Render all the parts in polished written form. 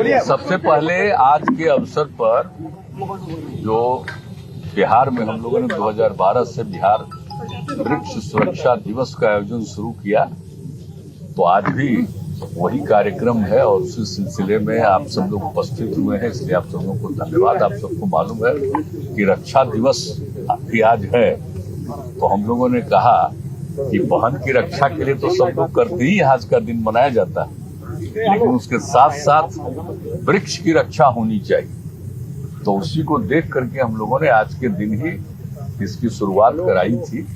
सबसे पहले आज के अवसर पर जो बिहार में हम लोगों ने 2012 से बिहार वृक्ष सुरक्षा दिवस का आयोजन शुरू किया, तो आज भी वही कार्यक्रम है और उसी सिलसिले में आप सब लोग उपस्थित हुए हैं, इसलिए आप सब लोगों को धन्यवाद। आप सबको मालूम है कि रक्षा दिवस भी आज है, तो हम लोगों ने कहा कि बहन की रक्षा के लिए तो सब लोग करते ही आज का दिन मनाया जाता है, लेकिन उसके साथ साथ वृक्ष की रक्षा होनी चाहिए। तो उसी को देख करके हम लोगों ने आज के दिन ही इसकी शुरुआत कराई थी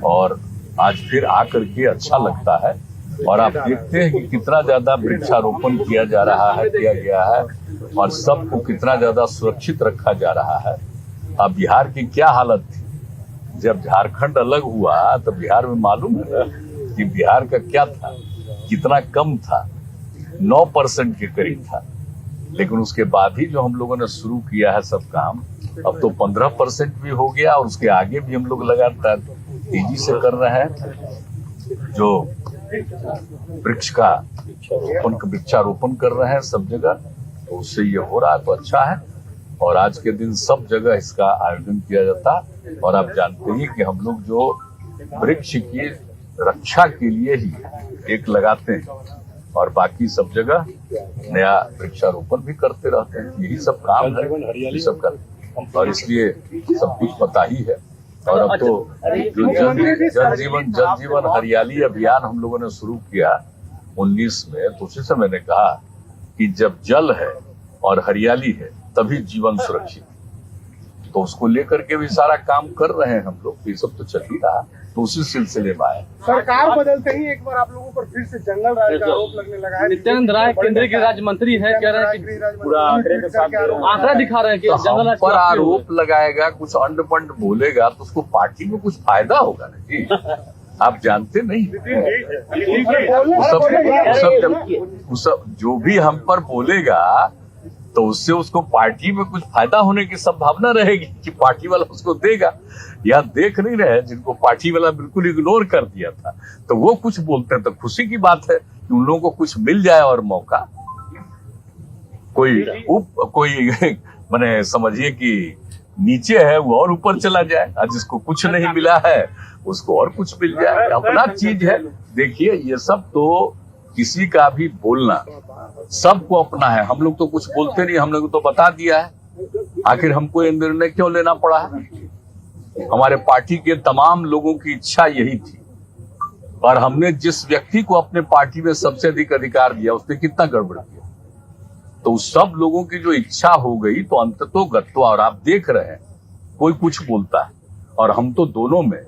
और आज फिर आकर के अच्छा लगता है। और आप देखते हैं कि कितना ज्यादा वृक्षारोपण किया जा रहा है, किया गया है और सबको कितना ज्यादा सुरक्षित रखा जा रहा है। अब बिहार की क्या हालत थी जब झारखंड अलग हुआ, तो बिहार में मालूम है कि बिहार का क्या था, कितना कम था, 9% के करीब था। लेकिन उसके बाद ही जो हम लोगों ने शुरू किया है सब काम, अब तो 15% भी हो गया और उसके आगे भी हम लोग लगातार तेजी से कर रहे हैं। जो वृक्ष का वृक्षारोपण कर रहे हैं सब जगह, तो उससे ये हो रहा है तो अच्छा है। और आज के दिन सब जगह इसका आयोजन किया जाता है। और आप जानते हैं कि हम लोग जो वृक्ष की रक्षा के लिए ही एक लगाते हैं और बाकी सब जगह नया वृक्षारोपण भी करते रहते हैं। यही सब काम है, यही सब कर, और इसलिए सब कुछ पता ही है। और अब तो जो जल जीवन हरियाली अभियान हम लोगों ने शुरू किया 19 में, तो उसी से मैंने कहा कि जब जल है और हरियाली है तभी जीवन सुरक्षित, तो उसको लेकर के भी सारा काम कर रहे हैं हम लोग। ये सब तो चल ही रहा, तो उसी सिलसिले में आए। सरकार बदलते ही एक बार आप लोगों पर फिर से जंगल राज का आरोप लगने लगा है। नित्यानंद राय केंद्रीय गृह राज्य मंत्री है, कह रहे हैं कि पूरा आंकड़े के साथ आंकड़ा दिखा रहे हैं कि जंगल पर आरोप लगाएगा, कुछ अंड पंड बोलेगा तो उसको पार्टी में कुछ फायदा होगा ना जी। आप जानते नहीं, सब जो भी हम पर बोलेगा तो उससे उसको पार्टी में कुछ फायदा होने की संभावना रहेगी कि पार्टी वाला उसको देगा। या देख नहीं रहे जिनको पार्टी वाला बिल्कुल इग्नोर कर दिया था, तो वो कुछ बोलते हैं, तो खुशी की बात है कि उन लोगों को कुछ मिल जाए और मौका कोई माने समझिए कि नीचे है वो और ऊपर चला जाए, और जिसको कुछ नहीं मिला है उसको और कुछ मिल जाए, अपना चीज है। देखिए ये सब तो किसी का भी बोलना सबको अपना है। हम लोग तो कुछ बोलते नहीं, हम लोग तो बता दिया है। आखिर हमको ये निर्णय क्यों लेना पड़ा है? हमारे पार्टी के तमाम लोगों की इच्छा यही थी, और हमने जिस व्यक्ति को अपने पार्टी में सबसे अधिक अधिकार दिया उसने कितना गड़बड़ किया। तो उस सब लोगों की जो इच्छा हो गई तो अंततोगत्वा, और आप देख रहे हैं कोई कुछ बोलता है, और हम तो दोनों में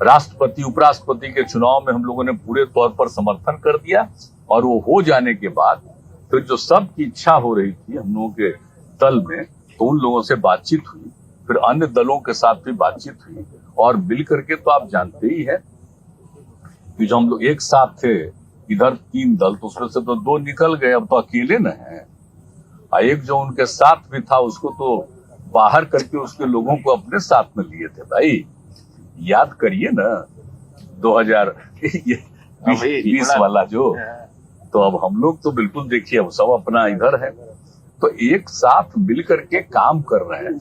राष्ट्रपति उपराष्ट्रपति के चुनाव में हम लोगों ने पूरे तौर पर समर्थन कर दिया। और वो हो जाने के बाद फिर जो सबकी इच्छा हो रही थी हम लोगों के दल में, तो उन लोगों से बातचीत हुई, फिर अन्य दलों के साथ भी बातचीत हुई, और मिल करके तो आप जानते ही हैं कि जो हम लोग एक साथ थे इधर 3 दल, तो उसमें से तो 2 निकल गए, अब तो अकेले न हैं। एक जो उनके साथ भी था उसको तो बाहर करके उसके लोगों को अपने साथ में लिए थे। भाई याद करिए ना 2020 वाला जो, तो अब हम लोग तो बिल्कुल देखिए अब सब अपना इधर है, तो एक साथ मिल करके काम कर रहे हैं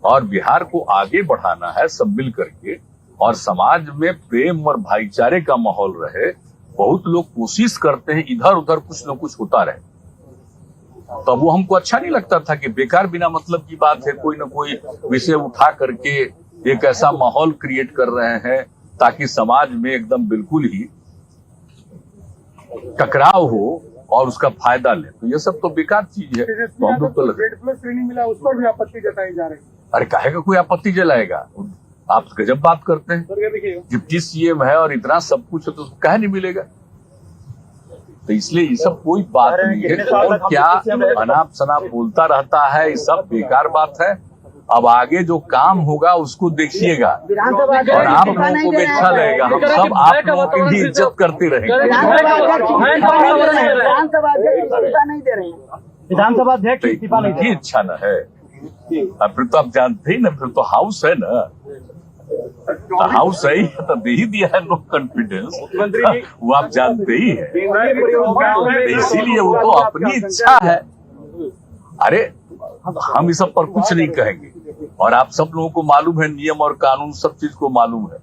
और बिहार को आगे बढ़ाना है सब मिल करके, और समाज में प्रेम और भाईचारे का माहौल रहे। बहुत लोग कोशिश करते हैं इधर उधर कुछ न कुछ होता रहे, तब वो हमको अच्छा नहीं लगता था कि बेकार बिना मतलब की बात है कोई न कोई विषय उठा करके एक ऐसा माहौल क्रिएट कर रहे हैं ताकि समाज में एकदम बिल्कुल ही टकराव हो और उसका फायदा ले। तो ये सब तो बेकार चीज है। तो हम लोग तो श्रेणी मिला उस पर भी आपत्ति जताई जा रही है। अरे काहे का कोई आपत्ति जलाएगा? आप गजब बात करते हैं। डिप्टी सीएम है और इतना सब कुछ है तो काहे नहीं मिलेगा? तो इसलिए ये सब कोई बात नहीं है। कौन क्या अनाप शनाप बोलता रहता है, ये सब बेकार बात है। अब आगे जो काम होगा उसको देखिएगा और आप लोगों को भी अच्छा लगेगा। हम सब आप लोगों की भी इज्जत करते रहेंगे। विधानसभा अध्यक्ष इच्छा न है, फिर तो आप जानते ही ना, फिर तो हाउस है ना। हाउस सही है तो दे ही दिया है नो कॉन्फिडेंस, मुख्यमंत्री वो आप जानते ही है। केंद्रीय परियोजनाओं इसीलिए वो तो अपनी इच्छा है। अरे हम इस सब पर कुछ नहीं कहेंगे, और आप सब लोगों को मालूम है नियम और कानून सब चीज को मालूम है,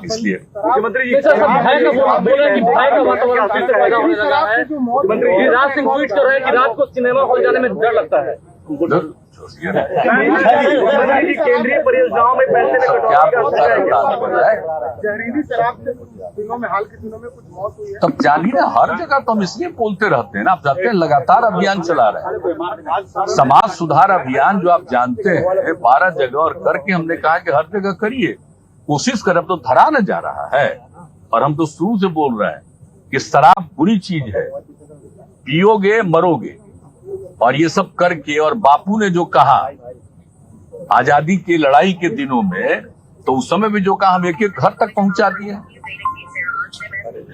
इसलिए मुख्यमंत्री जी सर भय का बोल रहे हैं कि भय का वातावरण फिर से पैदा होने लगा है। मुख्यमंत्री गिरिराज सिंह ट्वीट कर रहे हैं कि रात को सिनेमा हॉल जाने में डर लगता है। केंद्रीय परियोजनाओं में पैसे में क्या बोलता है जहरीली शराब से दिनों में हाल के दिनों में कुछ मौत हुई है। तब जानिए ना, हर जगह तो हम इसलिए बोलते रहते हैं ना, आप जानते हैं लगातार अभियान चला रहे हैं, समाज सुधार अभियान जो आप जानते हैं 12 जगह, और करके हमने कहा कि हर जगह करिए, कोशिश करें। अब तो धरा न जा रहा है, और हम तो शुरू से बोल रहे हैं कि शराब बुरी चीज है, पियोगे मरोगे, और ये सब करके, और बापू ने जो कहा आजादी की लड़ाई के दिनों में, तो उस समय भी जो कहा हम एक एक घर तक पहुंचा दिए।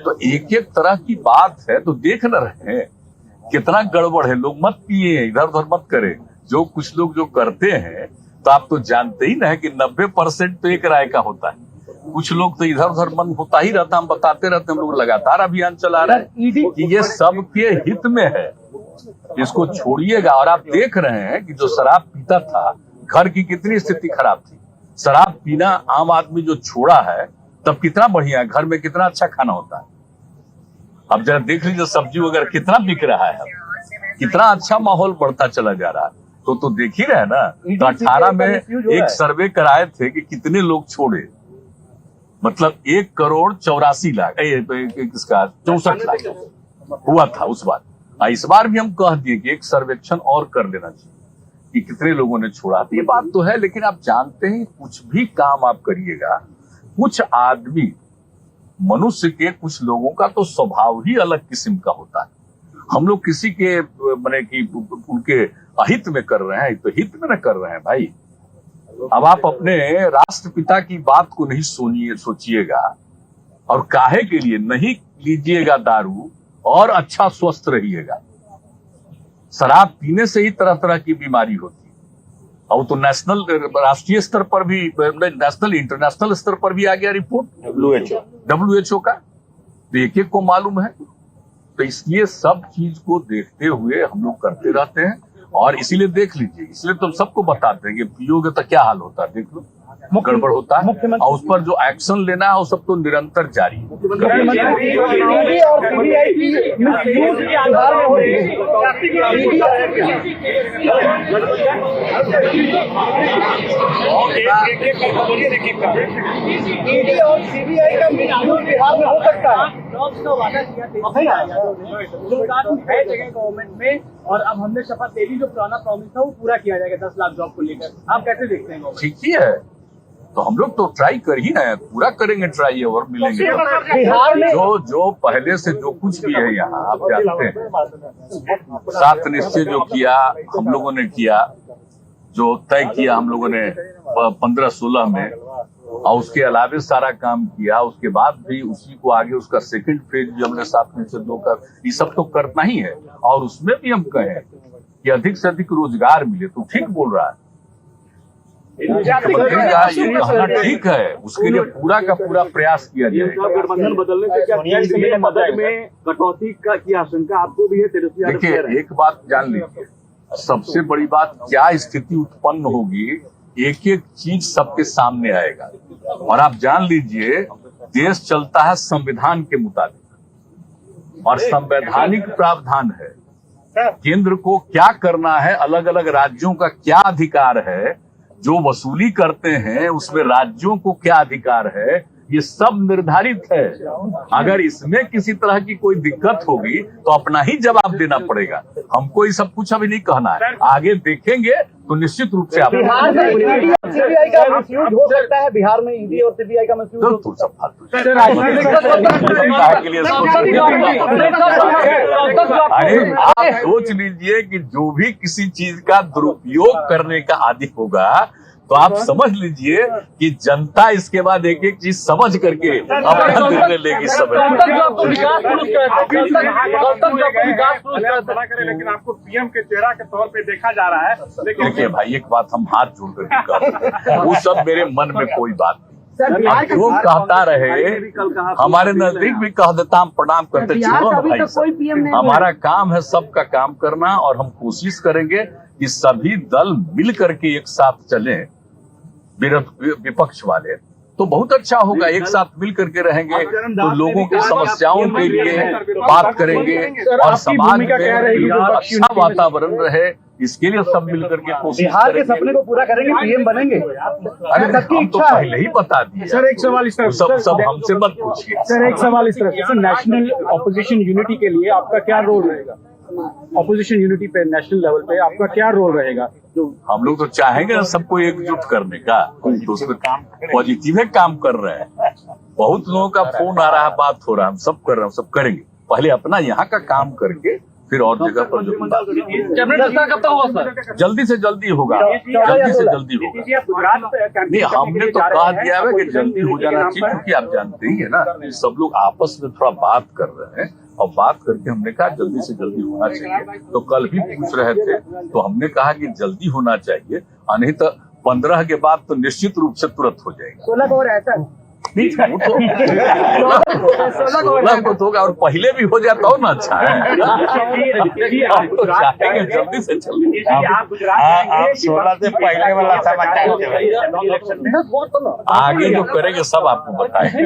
तो एक एक तरह की बात है, तो देख न रहे हैं कितना गड़बड़ है। लोग मत पिए, इधर उधर मत करें, जो कुछ लोग जो करते हैं, तो आप तो जानते ही ना है कि 90% तो एक राय का होता है। कुछ लोग तो इधर उधर मन होता ही रहता, हम बताते रहते हैं। हम लोग लगातार अभियान चला रहे हैं कि ये सबके हित में है, इसको छोड़िएगा। और आप देख रहे हैं कि जो शराब पीता था, घर की कितनी स्थिति खराब थी। शराब पीना आम आदमी जो छोड़ा है, तब कितना बढ़िया है, घर में कितना अच्छा खाना होता है। अब जरा देख लीजिए सब्जी वगैरह कितना बिक रहा है, कितना अच्छा माहौल बढ़ता चला जा रहा है। तो देख ही रहे ना। तो 18 में एक सर्वे कराए थे कि कितने लोग छोड़े, मतलब 1,84,00,000 किसका 64 लाख हुआ था उस बार। इस बार भी हम कह दिए कि एक सर्वेक्षण और कर लेना चाहिए कि कितने लोगों ने छोड़ा। तो ये बात तो है, लेकिन आप जानते हैं कुछ भी काम आप करिएगा, कुछ आदमी मनुष्य के, कुछ लोगों का तो स्वभाव ही अलग किस्म का होता है। हम लोग किसी के माने कि उनके अहित में कर रहे हैं, तो हित में न कर रहे हैं भाई। अब आप अपने राष्ट्रपिता की बात को नहीं सोचिएगा, और काहे के लिए नहीं लीजिएगा दारू, और अच्छा स्वस्थ रहिएगा। शराब पीने से ही तरह तरह की बीमारी होती है, और तो नेशनल राष्ट्रीय स्तर पर भी, नेशनल इंटरनेशनल स्तर पर भी आ गया रिपोर्ट WHO का, तो एक एक को मालूम है। तो इसलिए सब चीज को देखते हुए हम लोग करते रहते हैं, और इसीलिए देख लीजिए, इसलिए तो सबको बताते हैं कि पियोगे तो क्या हाल होता है, देख लो गड़बड़ होता है। और उस पर जो एक्शन लेना है वो सब तो निरंतर जारी है। ईडी और सीबीआई का मिसयूज बिहार में हो सकता है। है जगह गवर्नमेंट में, और अब हमने शपथ ले ली, जो पुराना प्रॉमिस था वो पूरा किया जाएगा 10 लाख जॉब को लेकर। आप कैसे देखते हैं? ठीक ही है, तो हम लोग तो ट्राई कर ही रहे हैं, पूरा करेंगे ट्राई, और मिलेंगे। बिहार में जो पहले से जो कुछ भी है यहाँ, आप जानते हैं 7 निश्चय जो किया हम लोगों ने किया, जो तय किया हम लोगों ने 15-16 में, और उसके अलावे सारा काम किया। उसके बाद भी उसी को आगे उसका सेकंड फेज भी हमने 7 निश्चय 2 का, ये सब तो करना ही है। और उसमें भी हम कहें कि अधिक से अधिक रोजगार मिले, तो ठीक बोल रहा है, ठीक है, उसके लिए पूरा का पूरा प्रयास किया जाए। गठबंधन बदलने से क्या केंद्रीय मदद में कटौती की आशंका आपको भी है? देखिए एक बात जान लीजिए, सबसे बड़ी बात क्या स्थिति उत्पन्न होगी, एक एक चीज सबके सामने आएगा। और आप जान लीजिए देश चलता है संविधान के मुताबिक, और संवैधानिक प्रावधान है केंद्र को क्या करना है, अलग अलग राज्यों का क्या अधिकार है, जो वसूली करते हैं उसमें राज्यों को क्या अधिकार है, ये सब निर्धारित है। अगर इसमें किसी तरह की कोई दिक्कत होगी तो अपना ही जवाब देना पड़ेगा। हमको ये सब कुछ अभी नहीं कहना है, आगे देखेंगे तो निश्चित रूप से आप बिहार में ईडी और सीबीआई का मिसयूज हो सकता है। बिहार में ईडी और सीबीआई का मिसयूज हो सकता है। सब फालतू के लिए अरे आप सोच लीजिए कि जो भी किसी चीज का दुरुपयोग करने का आदी होगा, तो आप समझ लीजिए कि जनता इसके बाद एक एक चीज समझ करके अपना निर्णय लेगी। लेकिन आपको पीएम के चेहरा के तौर पे देखा जा रहा है। देखिए भाई, एक बात हम हाथ जोड़ करके कहते हैं, वो सब मेरे मन में कोई बात नहीं। अब जो कहता रहे हमारे नजदीक भी कह देता, हम प्रणाम करते। छोड़ो ना भाई साहब, हमारा काम है सबका काम करना, और हम कोशिश करेंगे कि सभी दल मिल करके एक साथ चलें। विपक्ष वाले तो बहुत अच्छा होगा, एक साथ मिल करके रहेंगे तो लोगों की समस्याओं के लिए बात करेंगे और समाज में अच्छा वातावरण रहे, इसके लिए सब मिल करके कोशिश बिहार के करेंगे। सपने को पूरा करेंगे, पीएम बनेंगे। अरे सबकी हम तो इच्छा है। पहले ही बता दिए सर एक सवाल इस तरफ सब हमसे मत पूछिए। सर एक सवाल इस तरफ से, नेशनल ऑपोजिशन यूनिटी के लिए आपका क्या रोल रहेगा? ऑपोजिशन यूनिटी पे नेशनल लेवल पे आपका क्या रोल रहेगा? जो हम लोग तो चाहेंगे सबको एकजुट करने का, तो उसमें पॉजिटिव काम कर रहे हैं। बहुत लोगों का फोन आ रहा है, बात हो रहा है, हम सब कर रहे हैं, सब करेंगे। पहले अपना यहाँ का काम करके फिर और जगह पर जो कैबिनेट विस्तार कब तक होगा सर? जल्दी से जल्दी होगा, जल्दी से जल्दी होगा। नहीं, हमने तो कह दिया है कि जल्दी हो जाना चाहिए, क्योंकि आप जानते ही है ना, सब लोग आपस में थोड़ा बात कर रहे हैं, और बात करके हमने कहा जल्दी से जल्दी होना चाहिए। तो कल भी पूछ रहे थे, तो हमने कहा कि जल्दी होना चाहिए, नहीं तो 15 के बाद तो निश्चित रूप से तुरंत हो जाएगा। 16 को रहता है। नहीं, वो तो 16 को तो होगा, और पहले भी हो जाता हो ना, अच्छा है। हम तो चाहेंगे जल्दी से जल्दी। आप 16 से पहले वाला समाचार आगे जो करेंगे सब आपको बताएंगे।